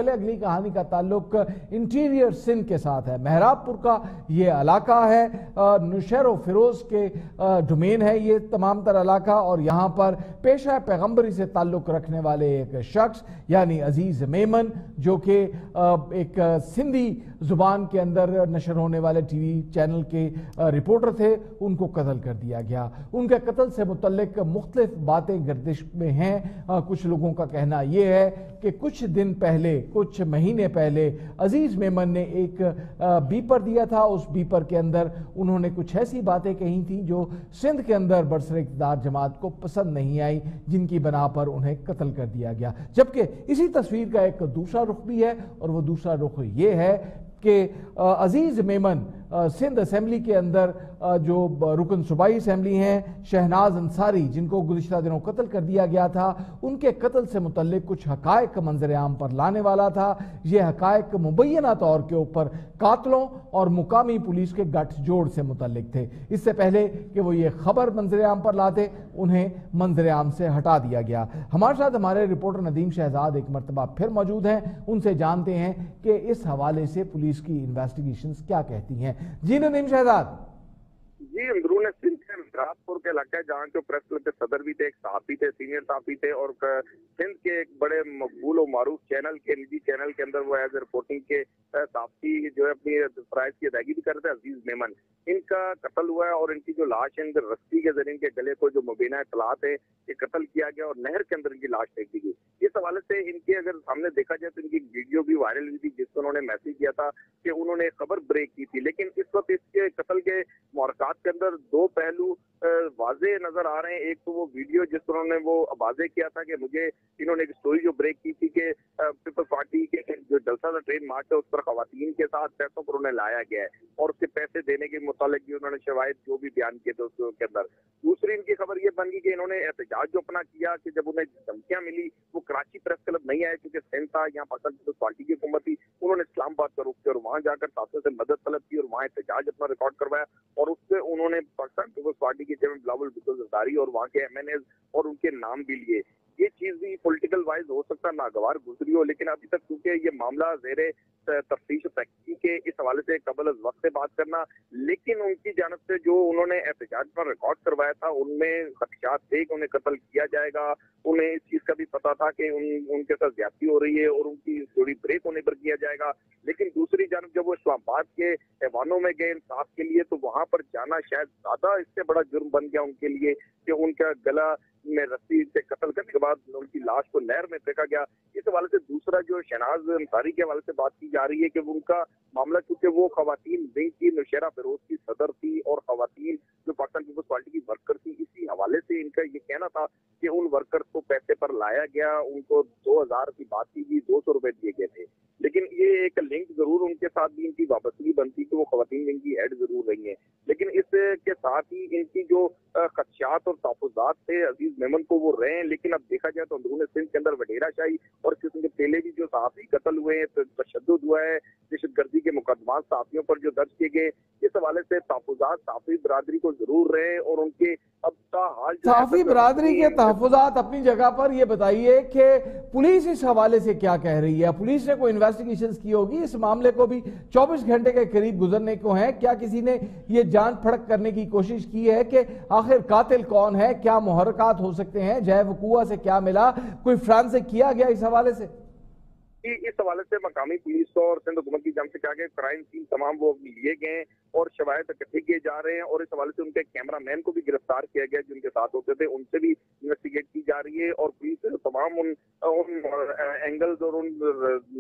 اگلی کہانی کا تعلق انٹیریئر سندھ کے ساتھ ہے۔ مہراب پور کا یہ علاقہ ہے، نوشہر و فیروز کے ڈومین ہے یہ تمام تر علاقہ، اور یہاں پر پیشہ پیغمبری سے تعلق رکھنے والے ایک شخص یعنی عزیز میمن، جو کہ ایک سندھی زبان کے اندر نشر ہونے والے ٹی وی چینل کے رپورٹر تھے، ان کو قتل کر دیا گیا۔ ان کے قتل سے متعلق مختلف باتیں گردش میں ہیں۔ کچھ لوگوں کا کہنا یہ ہے کہ کچھ دن پہلے، کچھ مہینے پہلے عزیز میمن نے ایک بیپر دیا تھا، اس بیپر کے اندر انہوں نے کچھ ایسی باتیں کہی تھیں جو سندھ کے اندر برسر اقتدار جماعت کو پسند نہیں آئی، جن کی بنا پر انہیں قتل کر دیا گیا۔ جبکہ اسی تصویر کا ایک دوسرا رخ بھی ہے، اور وہ دوسرا رخ یہ ہے کہ عزیز میمن سندھ اسمبلی کے اندر جو رکن صوبائی اسمبلی ہیں شہناز انصاری، جن کو گزشتہ دنوں قتل کر دیا گیا تھا، ان کے قتل سے متعلق کچھ حقائق منظر عام پر لانے والا تھا۔ یہ حقائق مبینہ طور کے اوپر قاتلوں اور مقامی پولیس کے گٹھ جوڑ سے متعلق تھے۔ اس سے پہلے کہ وہ یہ خبر منظر عام پر لاتے، انہیں منظر عام سے ہٹا دیا گیا۔ ہمارے ساتھ ہمارے رپورٹر ندیم شہزاد ایک مرتبہ پھر موجود ہیں، ان سے جانتے ہیں کہ اس حوالے سے پولیس کی انویسٹیگیشنز کیا کہتی ہیں۔ جی ندیم شہزاد۔ جی، اندرون سندھ کے مہراب پور کے علاقہ جہاں جو پریس کلب کے صدر بھی تھے، ایک صحافی تھے، سینئر صحافی تھے، اور سندھ کے ایک بڑے مقبول و معروف چینل کے نجی چینل کے اندر وہ ایز اے رپورٹنگ کے صحافی جو ہے اپنی فرائض کی ادائیگی بھی کرتے ہیں، عزیز میمن، ان کا قتل ہوا ہے، اور ان کی جو لاش ہے رسی کے ذریعے ان کے گلے کو جو مبینہ اطلاعات ہے کہ قتل کیا گیا اور نہر کے اندر ان کی لاش پھینک دی گئی۔ اس حوالے سے ان کے اگر سامنے دیکھا جائے تو ان کی ویڈیو بھی وائرل ہوئی تھی، جس کو انہوں نے میسج کیا تھا کہ انہوں نے خبر بریک کی تھی، لیکن اس وقت اس کے قتل کے محرکات کے اندر دو پہلو واضح نظر آ رہے ہیں۔ ایک تو وہ ویڈیو جس پر انہوں نے وہ واضح کیا تھا کہ مجھے انہوں نے ایک سٹوری جو بریک کی تھی کہ پیپلز پارٹی کے جو جلسہ تھا ٹرین مارچ ہے اس پر خواتین کے ساتھ پیسوں پر انہیں لایا گیا ہے، اور اس کے پیسے دینے کے متعلق بھی انہوں نے شواہد جو بھی بیان کیے تھے اس کے اندر۔ دوسری ان کی خبر یہ بن گئی کہ انہوں نے احتجاج جو اپنا کیا کہ جب انہیں دھمکیاں ملی وہ کراچی پریس کلب نہیں آئے کیونکہ سندھ تھا، یہاں پاکستان پیپلز پارٹی کی حکومت تھی، انہوں نے اسلام آباد کا رخ کیا اور وہاں جا کر ساتھیوں سے مدد طلب کی اور وہاں احتجاج اپنا ریکارڈ کروایا، اور اس سے انہوں نے پاکستان پیپلز پارٹی کے چیئرمین بلاول بھٹو زرداری اور وہاں کے MNAs اور ان کے نام بھی لیے۔ یہ چیز بھی پولیٹیکل وائز ہو سکتا ہے ناگوار گزری ہو، لیکن ابھی تک کیونکہ یہ معاملہ زیر تفتیش و تحقیق کے اس حوالے سے قبل از وقت سے بات کرنا، لیکن ان کی جانب سے جو انہوں نے احتجاج پر ریکارڈ کروایا تھا ان میں خدشات تھے کہ انہیں قتل کیا جائے گا، انہیں اس چیز کا بھی پتا تھا کہ ان کے ساتھ زیادتی ہو رہی ہے اور ان کی تھوڑی بریک ہونے پر کیا جائے گا، لیکن دوسری جانب جب وہ اسلام آباد کے ایوانوں میں گئے انصاف کے لیے تو وہاں پر جانا شاید زیادہ اس سے بڑا جرم بن گیا ان کے لیے کہ ان کا گلا میں رسی سے قتل کرنے کے بعد ان کی لاش کو نہر میں پھینکا گیا۔ اس حوالے سے دوسرا جو شہناز انصاری کے حوالے سے بات کی جا رہی ہے کہ ان کا معاملہ چونکہ وہ خواتین ونگ کی نوشہرہ فیروز کی صدر تھی اور خواتین جو پاکستان پیپلز پارٹی کی ورکر تھی، اسی حوالے سے ان کا یہ کہنا تھا کہ ان ورکرز کو پیسے پر لایا گیا، ان کو 2000 کی بات کی گئی، 200 روپے دیے گئے تھے، لیکن یہ ایک لنک ضرور ان کے ساتھ بھی ان کی وابستگی بنتی کہ وہ خواتین ونگ کی ہیڈ ضرور رہی ہیں، لیکن اس کے ساتھ ہی ان کی جو خدشات اور تحفظات تھے عزیز میمن کو وہ رہے ہیں۔ لیکن اب دیکھا جائے تو اندرون سندھ کے اندر وڈیرا شاہی اور اس قسم کے پہلے بھی جو صحافی قتل ہوئے ہیں، تشدد ہوا ہے، دہشت گردی کے مقدمات صحافیوں پر جو درج کیے گئے، اس حوالے سے تحفظات صحافی برادری کو ضرور رہے اور ان کے اب کا حال صحافی برادری کے تحفظات اپنی جگہ پر۔ یہ بتائیے کہ پولیس اس حوالے سے کیا کہہ رہی ہے؟ پولیس نے کوئی انویسٹیگیشنز کی ہوگی؟ اس معاملے کو بھی 24 گھنٹے کے قریب گزرنے کو ہیں، کیا کسی نے یہ جانچ پڑک کرنے کی کوشش کی ہے کہ آخر قاتل کون ہے، کیا محرکات ہو سکتے ہیں، جائے وقوع سے کیا ملا، کوئی فرانسک کیا گیا اس حوالے سے؟ اس حوالے سے مقامی پولیس اور سندھ حکومت کی جانب سے کہا گیا کرائم سین تمام وہ لیے گئے ہیں اور شواہد اکٹھے کیے جا رہے ہیں، اور اس حوالے سے ان کے کیمرہ مین کو بھی گرفتار کیا گیا جو ان کے ساتھ ہوتے تھے، ان سے بھی انویسٹیگیٹ کی جا رہی ہے، اور پولیس تمام ان اینگلز اور ان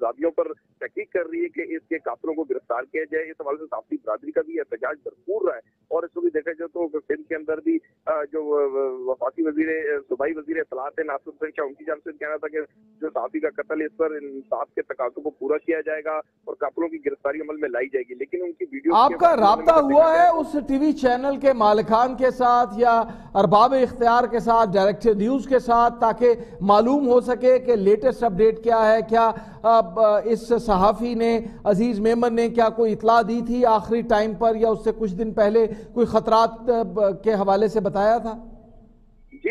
زاویوں پر تحقیق کر رہی ہے کہ اس کے قاتلوں کو گرفتار کیا جائے۔ اس حوالے سے صحافی برادری کا بھی احتجاج بھرپور رہا ہے، اور اس کو بھی دیکھا جائے تو سندھ کے اندر بھی جو وفاقی صوبائی وزیر اطلاعات ہے ناصر حسین شاہ، ان کی جانب سے کہنا تھا کہ جو صحافی کا قتل اس پر انصاف کے تقاضوں کو پورا کیا جائے گا اور قاتلوں کی گرفتاری عمل میں لائی جائے گی، لیکن ان کی ویڈیو آپ کا رابطہ ہوا ہے اس ٹی وی چینل کے مالکان کے ساتھ یا ارباب اختیار کے ساتھ، ڈائریکٹر نیوز کے ساتھ، تاکہ معلوم ہو سکے کہ لیٹسٹ اپڈیٹ کیا ہے؟ کیا اس صحافی نے، عزیز میمن نے، کیا کوئی اطلاع دی تھی آخری ٹائم پر یا اس سے کچھ دن پہلے کوئی خطرات کے حوالے سے بتایا تھا؟ جی،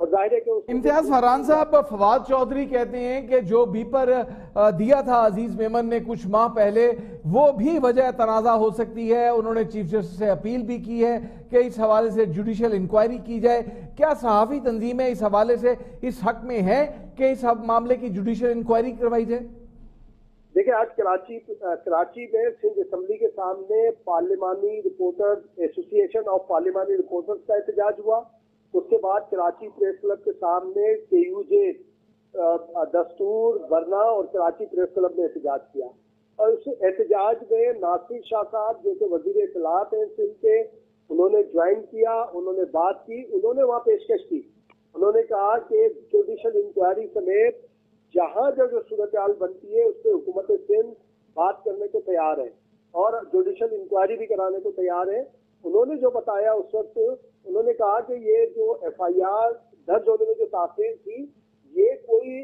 اور ظاہر ہے کہ امتیاز فرحان صاحب، فواد چودھری کہتے ہیں کہ جو بیپر دیا تھا عزیز میمن نے کچھ ماہ پہلے، وہ بھی وجہ تنازع ہو سکتی ہے. انہوں نے چیف جسٹس سے اپیل بھی کی ہے کہ اس حوالے سے جوڈیشل انکوائری کی جائے. کیا صحافی تنظیمیں اس حوالے سے اس حق میں ہیں کہ اس معاملے کی جوڈیشل انکوائری کروائی جائے؟ دیکھیں، آج کراچی میں سندھ اسمبلی کے سامنے پارلیمانی رپورٹرز ایسوسی ایشن آف پارلیمانی رپورٹرز کا احتجاج ہوا. اس کے بعد کراچی پریس کلب کے سامنے KUJ دستور ورنا اور کراچی پریس کلب نے احتجاج کیا. اور اس احتجاج میں ناصر شاہ صاحب جو کہ وزیر اطلاعات ہیں سندھ کے، انہوں نے جوائن کیا، انہوں نے بات کی، انہوں نے وہاں پیشکش کی. انہوں نے کہا کہ جوڈیشل انکوائری سمیت جہاں جو صورتحال بنتی ہے اس پہ حکومت سندھ بات کرنے کو تیار ہے اور جوڈیشل انکوائری بھی کرانے کو تیار ہے. انہوں نے جو بتایا اس وقت، انہوں نے کہا کہ یہ جو FIR درج ہونے میں جو تاخیر تھی، یہ کوئی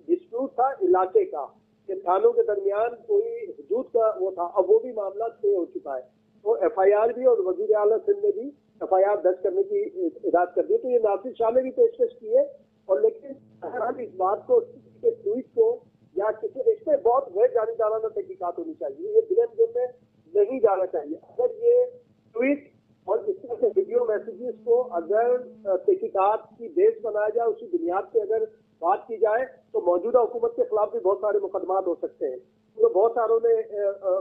ڈسپیوٹ تھا علاقے کا، کہ تھانوں کے درمیان کوئی حدود کا وہ تھا. اب وہ بھی معاملہ طے ہو چکا ہے. تو FIR بھی اور وزیر اعلیٰ سندھ نے بھی FIR درج کرنے کی ہدایت کر دی. تو یہ ناصر شاہ نے بھی پیشکش کی ہے. اور لیکن ہم اس بات کو، کسی کے ٹویٹ کو یا کسی، اس پہ بہت غیر جانبدارانہ تحقیقات ہونی چاہیے. یہ بلین گیم میں نہیں جانا چاہیے. اگر یہ ٹویٹ اور اس طرح کے ویڈیو میسیجز کو اگر تحقیقات کی بیس بنایا جائے، اسی بنیاد پہ اگر بات کی جائے، تو موجودہ حکومت کے خلاف بھی بہت سارے مقدمات ہو سکتے ہیں. تو بہت ساروں نے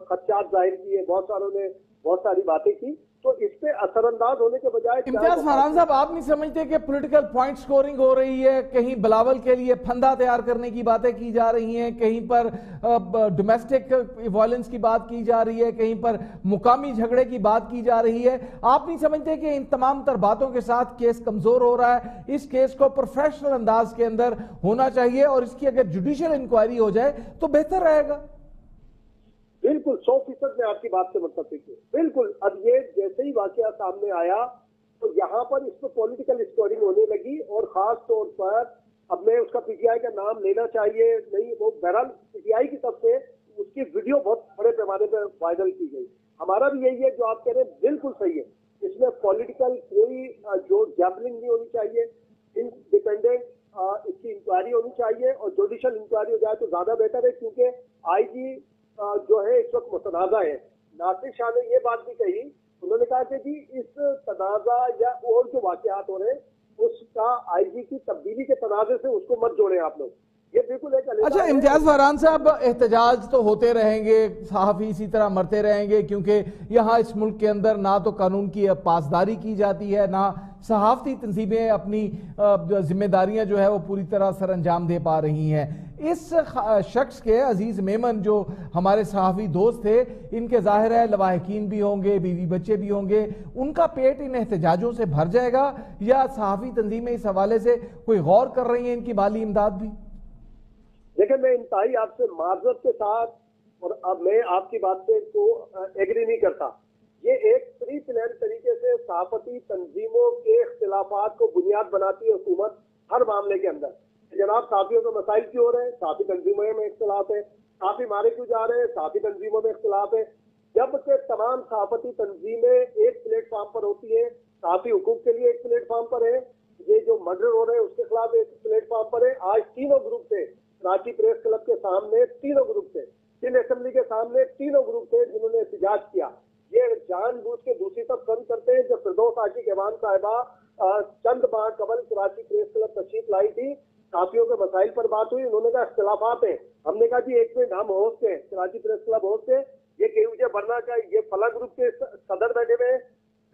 خدشات ظاہر کیے، بہت ساروں نے بہت ساری باتیں کی. تو اس پہ اثر انداز ہونے کے بجائے امتیاز فرحان صاحب، آپ نہیں سمجھتے کہ پولیٹیکل پوائنٹ سکورنگ ہو رہی ہے؟ کہیں بلاول کے لیے پھندا تیار کرنے کی باتیں کی جا رہی ہیں، کہیں پر ڈومیسٹک وائلنس کی بات کی جا رہی ہے، کہیں پر مقامی جھگڑے کی بات کی جا رہی ہے. آپ نہیں سمجھتے کہ ان تمام تر باتوں کے ساتھ کیس کمزور ہو رہا ہے؟ اس کیس کو پروفیشنل انداز کے اندر ہونا چاہیے اور اس کی اگر جوڈیشل انکوائری ہو جائے تو بہتر رہے گا. بالکل 100% میں آپ کی بات سے متفق ہوں. بالکل. اب یہ جیسے ہی واقعہ سامنے آیا تو یہاں پر اس پہ پولیٹیکل اسکورنگ ہونے لگی، اور خاص طور پر اب میں اس کا PTI کا نام لینا چاہیے نہیں، وہ بہرحال PTI کی طرف سے اس کی ویڈیو بہت بڑے پیمانے پہ وائرل کی گئی. ہمارا بھی یہی ہے، جو آپ کہہ رہے ہیں بالکل صحیح ہے. اس میں پولیٹیکل کوئی جو گیمبلنگ نہیں ہونی چاہیے. انڈیپینڈنٹ اس کی انکوائری ہونی چاہیے، اور جوڈیشل انکوائری ہو جائے تو زیادہ بہتر ہے، کیونکہ IG جو ہے اس وقت متنازع ہے. ناصر شاہ نے یہ بات بھی کہی، انہوں نے کہا کہ جی اس تنازع یا اور جو واقعات ہو رہے ہیں اس کا IG کی تبدیلی کے تنازع سے اس کو مت جوڑیں آپ لوگ. یہ بالکل ایک اچھا امتیاز فرحان صاحب، احتجاج تو ہوتے رہیں گے، صحافی اسی طرح مرتے رہیں گے، کیونکہ یہاں اس ملک کے اندر نہ تو قانون کی پاسداری کی جاتی ہے، نہ صحافتی تنظیمیں اپنی ذمہ داریاں جو ہے وہ پوری طرح سر انجام دے پا رہی ہیں. اس شخص کے عزیز میمن جو ہمارے صحافی دوست تھے، ان کے ظاہر ہے لواحقین بھی ہوں گے، بیوی بچے بھی ہوں گے، ان کا پیٹ ان احتجاجوں سے بھر جائے گا یا صحافی تنظیمیں اس حوالے سے کوئی غور کر رہی ہیں ان کی مالی امداد بھی؟ لیکن میں انتہائی آپ سے معذرت کے ساتھ، اور اب میں آپ کی بات سے کو ایگری نہیں کرتا. یہ ایک پری پلان طریقے سے صحافتی تنظیموں کے اختلافات کو بنیاد بناتی ہے حکومت ہر معاملے کے اندر. جناب صحافیوں کے مسائل کیوں ہو رہے ہیں؟ صحافی تنظیموں میں اختلاف ہے. صحافی مارے کیوں جا رہے ہیں؟ صحافی تنظیموں میں اختلاف ہے. جب کہ تمام صحافتی تنظیمیں ایک پلیٹ فارم پر ہوتی ہیں، صحافی حقوق کے لیے ایک پلیٹ فارم پر ہے، یہ جو مرڈر ہو رہے ہیں اس کے خلاف ایک پلیٹ فارم پر ہے. آج تینوں گروپ تھے کراچی پریس کلب کے سامنے، تینوں گروپ تھے سندھ اسمبلی کے سامنے، تینوں گروپ تھے جنہوں نے احتجاج کیا. یہ جان بوجھ کے دوسری طرف کم کرتے ہیں. جب فردوس عاشق ایوان صاحبہ چند ماہ قبل کراچی پریس کلب تشریف لائی تھی، صحافیوں کے مسائل پر بات ہوئی، انہوں نے کہا اختلافات ہیں. ہم نے کہا جی ایک منٹ، ہم ہوسٹ ہیں، کراچی پریس کلب ہوسٹ ہے، یہ KUJ برنا کا یہ فلاں گروپ کے صدر بیٹھے ہوئے ہیں،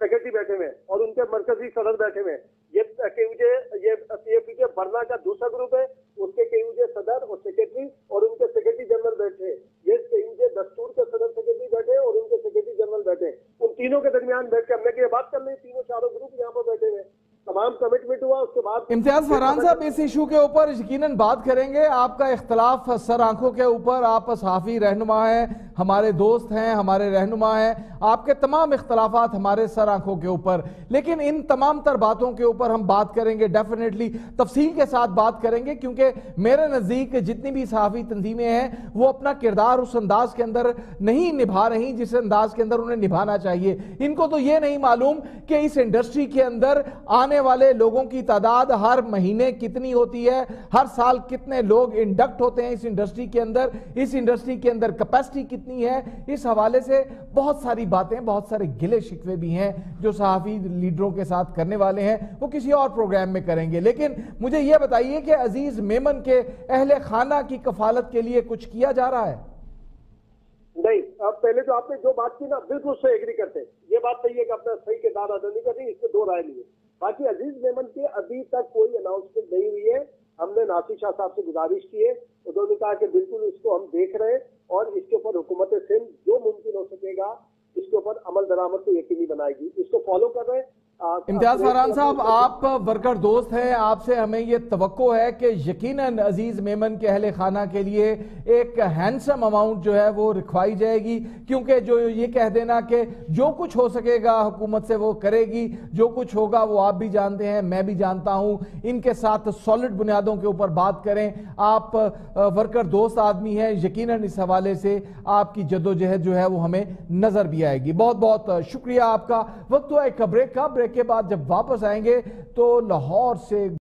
سیکرٹری بیٹھے ہوئے ہیں، اور ان کے مرکزی صدر بیٹھے ہوئے ہیں. یہ KUJ یہ PFPJ برنا کا دوسرا گروپ ہے، اس کے KUJ صدر اور سیکرٹری اور ان کے سیکرٹری جنرل بیٹھے ہیں. یہ KUJ دستور کے صدر سیکرٹری بیٹھے ہیں اور ان کے سیکرٹری جنرل بیٹھے ہیں. ان تینوں کے درمیان بیٹھ کے ہم نے یہ بات کر لی، تینوں چاروں گروپ یہاں پر بیٹھے ہوئے ہیں، تمام کمٹمنٹ ہوا. اس کے بعد امتیاز فرحان صاحب اس ایشو کے اوپر یقیناً بات کریں گے. آپ کا اختلاف سر آنکھوں کے اوپر، آپ صحافی رہنما ہیں، ہمارے دوست ہیں, ہمارے رہنما ہیں, آپ کے تمام اختلافات ہمارے سر آنکھوں کے اوپر, لیکن ان تمام تر باتوں کے اوپر ہم بات کریں گے, ڈیفینیٹلی تفصیل کے ساتھ بات کریں گے, کیونکہ میرے نزدیک جتنی بھی صحافی تنظیمیں ہیں وہ اپنا کردار اس انداز کے اندر نہیں نبھا رہی جس انداز کے اندر انہیں نبھانا چاہیے. ان کو تو یہ نہیں معلوم کہ اس انڈسٹری کے اندر آنے والے لوگوں کی تعداد ہر مہینے کتنی ہوتی ہے, ہر سال کتنے لوگ انڈکٹ ہوتے ہیں اس انڈسٹری کے اندر, اس انڈسٹری کے اندر کیپیسٹی کتنی ہے. اس حوالے سے بہت ساری باتیں, بہت سارے گلے شکوے بھی ہیں جو صحافی لیڈروں کے ساتھ کرنے والے ہیں, وہ کسی اور پروگرام میں کریں گے. لیکن مجھے یہ بتائیے کہ عزیز میمن کے اہل خانہ کی کفالت کے لیے کچھ کیا جا رہا ہے؟ نہیں, اب پہلے جو آپ نے جو بات کی نا بالکل اس سے ایگری کرتے ہیں. یہ بات صحیح ہے کہ اپنا صحیح کردار ادا نہیں کرتے, اس میں دو رائے نہیں ہے. باقی عزیز میمن کے ابھی تک کوئی اناؤنسمنٹ نہیں ہوئی ہے. ہم نے ناصر شاہ صاحب سے گزارش کی ہے, انہوں نے کہا کہ بالکل اس کو ہم دیکھ رہے ہیں اور اس کے اوپر حکومت سندھ جو ممکن ہو سکے گا اس کے اوپر عمل درآمد کو یقینی بنائے گی, اس کو فالو کر رہے ہیں. امتیاز فارحان صاحب, آپ ورکر دوست ہیں, آپ سے ہمیں یہ توقع ہے کہ یقیناً عزیز میمن کے اہل خانہ کے لیے ایک ہینڈسم اماؤنٹ جو ہے وہ رکھوائی جائے گی, کیونکہ جو یہ کہہ دینا کہ جو کچھ ہو سکے گا حکومت سے وہ کرے گی, جو کچھ ہوگا وہ آپ بھی جانتے ہیں, میں بھی جانتا ہوں, ان کے ساتھ سالڈ بنیادوں کے اوپر بات کریں. آپ ورکر دوست آدمی ہیں, یقیناً اس حوالے سے آپ کی جدوجہد جو ہے وہ ہمیں نظر بھی آئے گی. بہت بہت شکریہ آپ کا. وقت ہوا ایک بریک کا, بریک کے بعد جب واپس آئیں گے تو لاہور سے